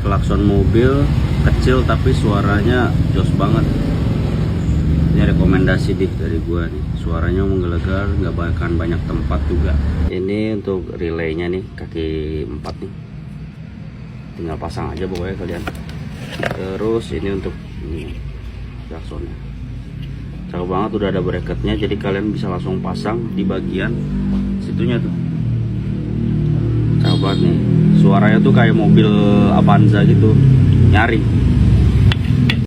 klakson mobil kecil tapi suaranya jos banget. Ini rekomendasi dari gua nih, suaranya menggelegar, nggak bahkan banyak tempat juga. Ini untuk relaynya nih, kaki 4 nih, tinggal pasang aja pokoknya kalian. Terus ini untuk ini klaksonnya, cakep banget, udah ada bracketnya, jadi kalian bisa langsung pasang di bagian situnya tuh. Cakep banget nih, suaranya tuh kayak mobil Avanza gitu, nyaring.